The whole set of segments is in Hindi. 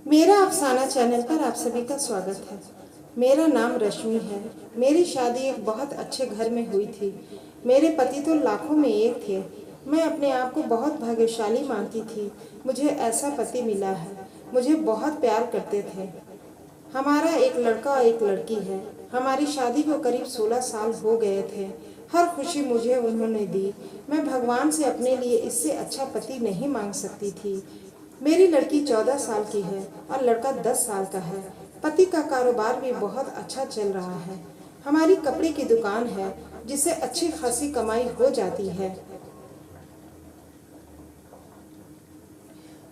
मेरा अफसाना चैनल पर आप सभी का स्वागत है। मेरा नाम रश्मि है। मेरी शादी एक बहुत अच्छे घर में हुई थी। मेरे पति तो लाखों में एक थे। मैं अपने आप को बहुत भाग्यशाली मानती थी। मुझे ऐसा पति मिला है। मुझे बहुत प्यार करते थे। हमारा एक लड़का और एक लड़की है। हमारी शादी को करीब 16 साल हो गए थे। हर खुशी मुझे उन्होंने दी। मैं भगवान से अपने लिए इससे अच्छा पति नहीं मांग सकती थी। मेरी लड़की 14 साल की है और लड़का 10 साल का है। पति का कारोबार भी बहुत अच्छा चल रहा है। हमारी कपड़े की दुकान है जिससे अच्छी खासी कमाई हो जाती है।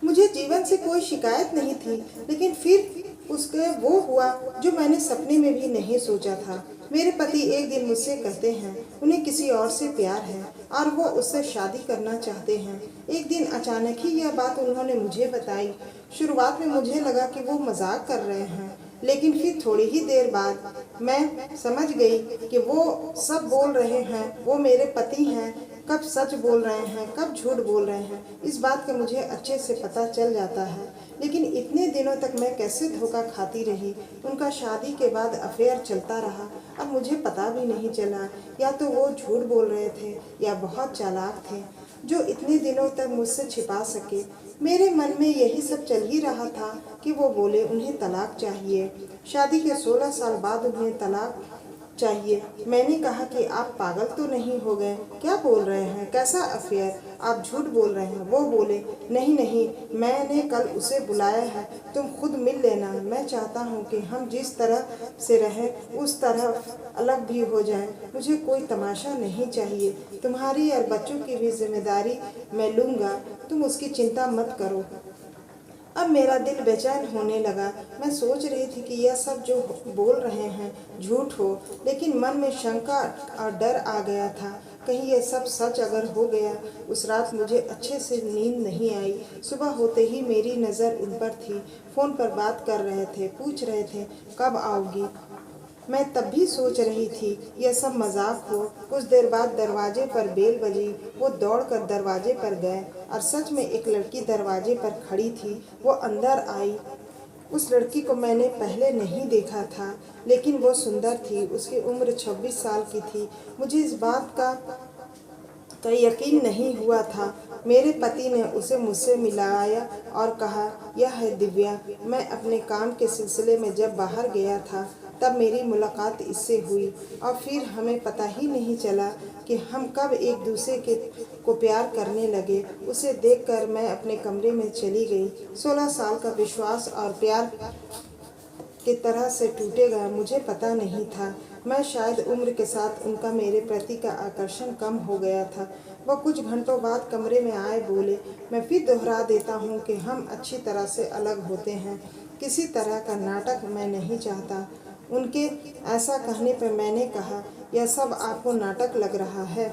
मुझे जीवन से कोई शिकायत नहीं थी, लेकिन फिर उसके वो हुआ जो मैंने सपने में भी नहीं सोचा था। मेरे पति एक दिन मुझसे कहते हैं उन्हें किसी और से प्यार है और वो उससे शादी करना चाहते हैं। एक दिन अचानक ही यह बात उन्होंने मुझे बताई। शुरुआत में मुझे लगा कि वो मजाक कर रहे हैं, लेकिन फिर थोड़ी ही देर बाद मैं समझ गई कि वो सब बोल रहे हैं। वो मेरे पति हैं। कब सच बोल रहे हैं, कब झूठ बोल रहे हैं, इस बात का मुझे अच्छे से पता चल जाता है। लेकिन इतने दिनों तक मैं कैसे धोखा खाती रही। उनका शादी के बाद अफेयर चलता रहा और मुझे पता भी नहीं चला। या तो वो झूठ बोल रहे थे या बहुत चालाक थे जो इतने दिनों तक मुझसे छिपा सके। मेरे मन में यही सब चल ही रहा था कि वो बोले उन्हें तलाक चाहिए। शादी के 16 साल बाद उन्हें तलाक चाहिए। मैंने कहा कि आप पागल तो नहीं हो गए? क्या बोल रहे हैं? कैसा अफेयर? आप झूठ बोल रहे हैं। वो बोले नहीं नहीं, मैंने कल उसे बुलाया है, तुम खुद मिल लेना। मैं चाहता हूँ कि हम जिस तरह से रहें उस तरह अलग भी हो जाएं। मुझे कोई तमाशा नहीं चाहिए। तुम्हारी और बच्चों की भी जिम्मेदारी मैं लूँगा, तुम उसकी चिंता मत करो। अब मेरा दिल बेचैन होने लगा। मैं सोच रही थी कि यह सब जो बोल रहे हैं झूठ हो, लेकिन मन में शंका और डर आ गया था। कहीं यह सब सच अगर हो गया। उस रात मुझे अच्छे से नींद नहीं आई। सुबह होते ही मेरी नज़र उन पर थी। फ़ोन पर बात कर रहे थे, पूछ रहे थे कब आओगी। मैं तब भी सोच रही थी यह सब मजाक हो। कुछ देर बाद दरवाजे पर बेल बजी। वो दौड़कर दरवाजे पर गए और सच में एक लड़की दरवाजे पर खड़ी थी। वो अंदर आई। उस लड़की को मैंने पहले नहीं देखा था, लेकिन वो सुंदर थी। उसकी उम्र 26 साल की थी। मुझे इस बात का यकीन नहीं हुआ था। मेरे पति ने उसे मुझसे मिलाया और कहा यह है दिव्या। मैं अपने काम के सिलसिले में जब बाहर गया था तब मेरी मुलाकात इससे हुई और फिर हमें पता ही नहीं चला कि हम कब एक दूसरे को प्यार करने लगे। उसे देखकर मैं अपने कमरे में चली गई। 16 साल का विश्वास और प्यार की तरह से टूटेगा मुझे पता नहीं था। मैं शायद उम्र के साथ उनका मेरे प्रति का आकर्षण कम हो गया था। वह कुछ घंटों बाद कमरे में आए, बोले मैं फिर दोहरा देता हूँ कि हम अच्छी तरह से अलग होते हैं। किसी तरह का नाटक मैं नहीं चाहता। उनके ऐसा कहने पर मैंने कहा यह सब आपको नाटक लग रहा है।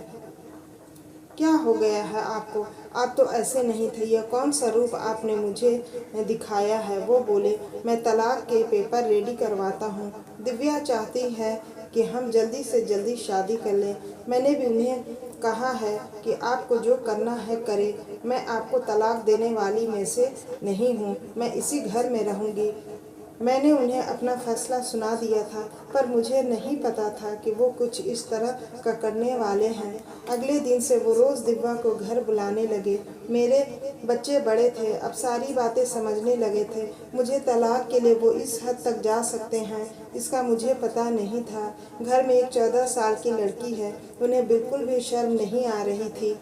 क्या हो गया है आपको? आप तो ऐसे नहीं थे। यह कौन सा रूप आपने मुझे दिखाया है? वो बोले मैं तलाक के पेपर रेडी करवाता हूँ। दिव्या चाहती है कि हम जल्दी से जल्दी शादी कर लें। मैंने भी उन्हें कहा है कि आपको जो करना है करें। मैं आपको तलाक देने वाली में से नहीं हूँ। मैं इसी घर में रहूँगी। मैंने उन्हें अपना फैसला सुना दिया था, पर मुझे नहीं पता था कि वो कुछ इस तरह का करने वाले हैं। अगले दिन से वो रोज़ दिव्या को घर बुलाने लगे। मेरे बच्चे बड़े थे, अब सारी बातें समझने लगे थे। मुझे तलाक के लिए वो इस हद तक जा सकते हैं इसका मुझे पता नहीं था। घर में एक 14 साल की लड़की है। उन्हें बिल्कुल भी शर्म नहीं आ रही थी।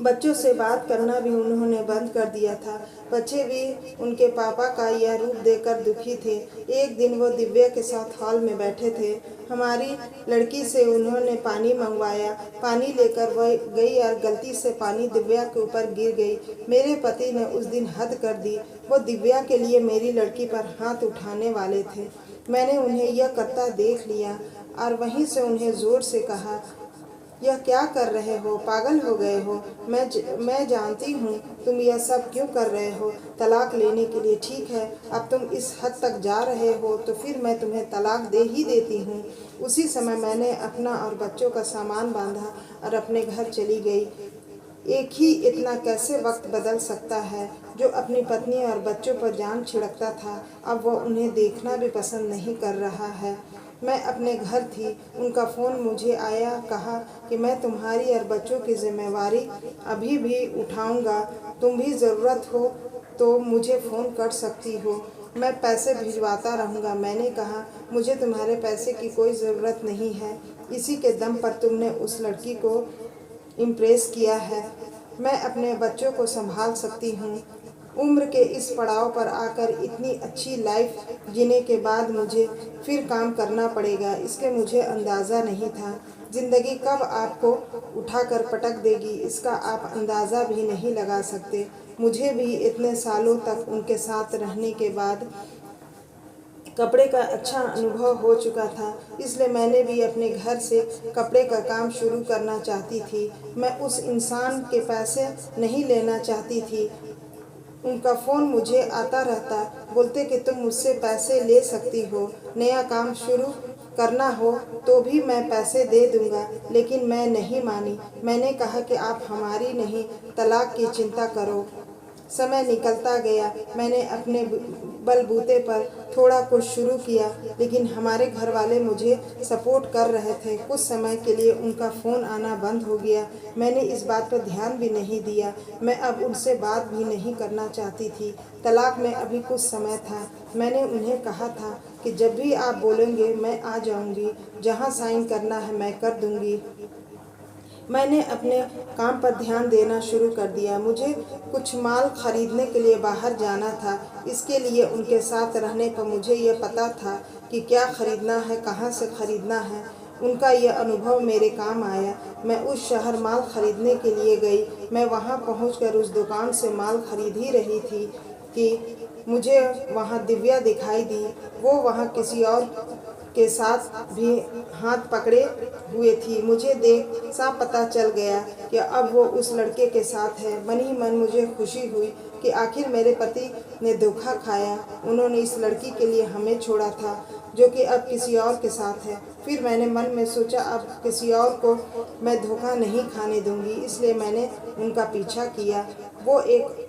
बच्चों से बात करना भी उन्होंने बंद कर दिया था। बच्चे भी उनके पापा का यह रूप देखकर दुखी थे। एक दिन वो दिव्या के साथ हॉल में बैठे थे। हमारी लड़की से उन्होंने पानी मंगवाया। पानी लेकर वह गई और गलती से पानी दिव्या के ऊपर गिर गई। मेरे पति ने उस दिन हद कर दी। वो दिव्या के लिए मेरी लड़की पर हाथ उठाने वाले थे। मैंने उन्हें यह करता देख लिया और वहीं से उन्हें ज़ोर से कहा यह क्या कर रहे हो? पागल हो गए हो? मैं जानती हूँ तुम यह सब क्यों कर रहे हो, तलाक लेने के लिए। ठीक है, अब तुम इस हद तक जा रहे हो तो फिर मैं तुम्हें तलाक दे ही देती हूँ। उसी समय मैंने अपना और बच्चों का सामान बांधा और अपने घर चली गई। एक ही इतना कैसे वक्त बदल सकता है। जो अपनी पत्नी और बच्चों पर जान छिड़कता था, अब वो उन्हें देखना भी पसंद नहीं कर रहा है। मैं अपने घर थी, उनका फ़ोन मुझे आया। कहा कि मैं तुम्हारी और बच्चों की जिम्मेवारी अभी भी उठाऊंगा। तुम भी ज़रूरत हो तो मुझे फ़ोन कर सकती हो, मैं पैसे भिजवाता रहूँगा। मैंने कहा, मुझे तुम्हारे पैसे की कोई ज़रूरत नहीं है। इसी के दम पर तुमने उस लड़की को इम्प्रेस किया है। मैं अपने बच्चों को संभाल सकती हूँ। उम्र के इस पड़ाव पर आकर इतनी अच्छी लाइफ जीने के बाद मुझे फिर काम करना पड़ेगा, इसके मुझे अंदाज़ा नहीं था। ज़िंदगी कब आपको उठाकर पटक देगी, इसका आप अंदाज़ा भी नहीं लगा सकते। मुझे भी इतने सालों तक उनके साथ रहने के बाद कपड़े का अच्छा अनुभव हो चुका था, इसलिए मैंने भी अपने घर से कपड़े का काम शुरू करना चाहती थी। मैं उस इंसान के पैसे नहीं लेना चाहती थी। उनका फ़ोन मुझे आता रहता, बोलते कि तुम मुझसे पैसे ले सकती हो, नया काम शुरू करना हो तो भी मैं पैसे दे दूंगा। लेकिन मैं नहीं मानी। मैंने कहा कि आप हमारी नहीं, तलाक की चिंता करो। समय निकलता गया। मैंने अपने बलबूते पर थोड़ा कुछ शुरू किया, लेकिन हमारे घर वाले मुझे सपोर्ट कर रहे थे। कुछ समय के लिए उनका फ़ोन आना बंद हो गया। मैंने इस बात पर ध्यान भी नहीं दिया। मैं अब उनसे बात भी नहीं करना चाहती थी। तलाक में अभी कुछ समय था। मैंने उन्हें कहा था कि जब भी आप बोलेंगे मैं आ जाऊंगी, जहां साइन करना है मैं कर दूंगी। मैंने अपने काम पर ध्यान देना शुरू कर दिया। मुझे कुछ माल खरीदने के लिए बाहर जाना था। इसके लिए उनके साथ रहने पर मुझे यह पता था कि क्या खरीदना है, कहाँ से खरीदना है। उनका यह अनुभव मेरे काम आया। मैं उस शहर माल खरीदने के लिए गई। मैं वहाँ पहुँचकर उस दुकान से माल खरीद ही रही थी कि मुझे वहाँ दिव्या दिखाई दी। वो वहाँ किसी और के साथ भी हाथ पकड़े हुए थी। मुझे देख साफ पता चल गया कि अब वो उस लड़के के साथ है। मन ही मन मुझे खुशी हुई कि आखिर मेरे पति ने धोखा खाया। उन्होंने इस लड़की के लिए हमें छोड़ा था, जो कि अब किसी और के साथ है। फिर मैंने मन में सोचा, अब किसी और को मैं धोखा नहीं खाने दूंगी, इसलिए मैंने उनका पीछा किया। वो एक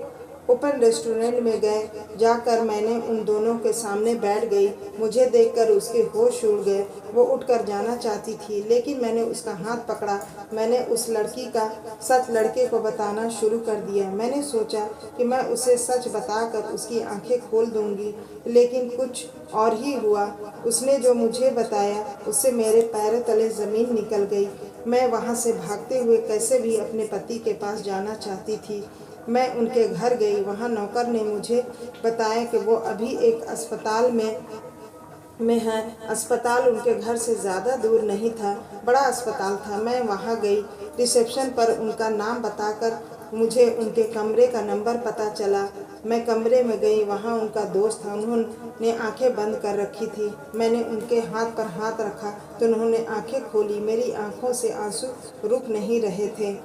ओपन रेस्टोरेंट में गए। जाकर मैंने उन दोनों के सामने बैठ गई। मुझे देखकर उसके होश उड़ गए। वो उठकर जाना चाहती थी, लेकिन मैंने उसका हाथ पकड़ा। मैंने उस लड़की का सच लड़के को बताना शुरू कर दिया। मैंने सोचा कि मैं उसे सच बताकर उसकी आंखें खोल दूंगी, लेकिन कुछ और ही हुआ। उसने जो मुझे बताया उससे मेरे पैरों तले ज़मीन निकल गई। मैं वहाँ से भागते हुए कैसे भी अपने पति के पास जाना चाहती थी। मैं उनके घर गई। वहाँ नौकर ने मुझे बताया कि वो अभी एक अस्पताल में है। अस्पताल उनके घर से ज़्यादा दूर नहीं था, बड़ा अस्पताल था। मैं वहाँ गई। रिसेप्शन पर उनका नाम बताकर मुझे उनके कमरे का नंबर पता चला। मैं कमरे में गई। वहाँ उनका दोस्त था। उन्होंने आंखें बंद कर रखी थी। मैंने उनके हाथ पर हाथ रखा तो उन्होंने आंखें खोली। मेरी आंखों से आंसू रुक नहीं रहे थे।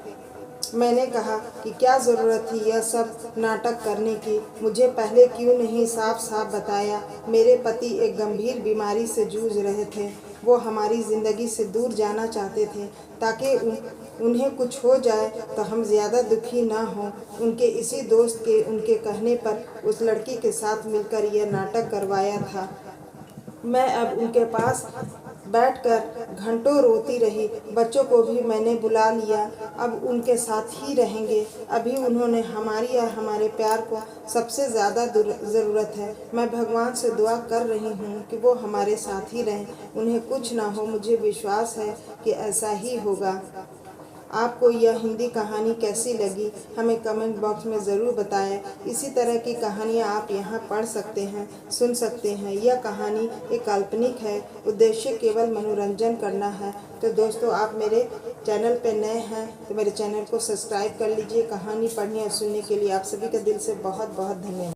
मैंने कहा कि क्या ज़रूरत थी यह सब नाटक करने की, मुझे पहले क्यों नहीं साफ साफ बताया। मेरे पति एक गंभीर बीमारी से जूझ रहे थे। वो हमारी ज़िंदगी से दूर जाना चाहते थे ताकि उन्हें कुछ हो जाए तो हम ज़्यादा दुखी ना हों। उनके इसी दोस्त के उनके कहने पर उस लड़की के साथ मिलकर यह नाटक करवाया था। मैं अब उनके पास बैठकर घंटों रोती रही। बच्चों को भी मैंने बुला लिया, अब उनके साथ ही रहेंगे। अभी उन्होंने हमारी और हमारे प्यार को सबसे ज़्यादा ज़रूरत है। मैं भगवान से दुआ कर रही हूँ कि वो हमारे साथ ही रहें, उन्हें कुछ ना हो। मुझे विश्वास है कि ऐसा ही होगा। आपको यह हिंदी कहानी कैसी लगी हमें कमेंट बॉक्स में ज़रूर बताएं। इसी तरह की कहानियाँ आप यहाँ पढ़ सकते हैं, सुन सकते हैं। यह कहानी एक काल्पनिक है, उद्देश्य केवल मनोरंजन करना है। तो दोस्तों, आप मेरे चैनल पे नए हैं तो मेरे चैनल को सब्सक्राइब कर लीजिए। कहानी पढ़ने और सुनने के लिए आप सभी का दिल से बहुत बहुत धन्यवाद।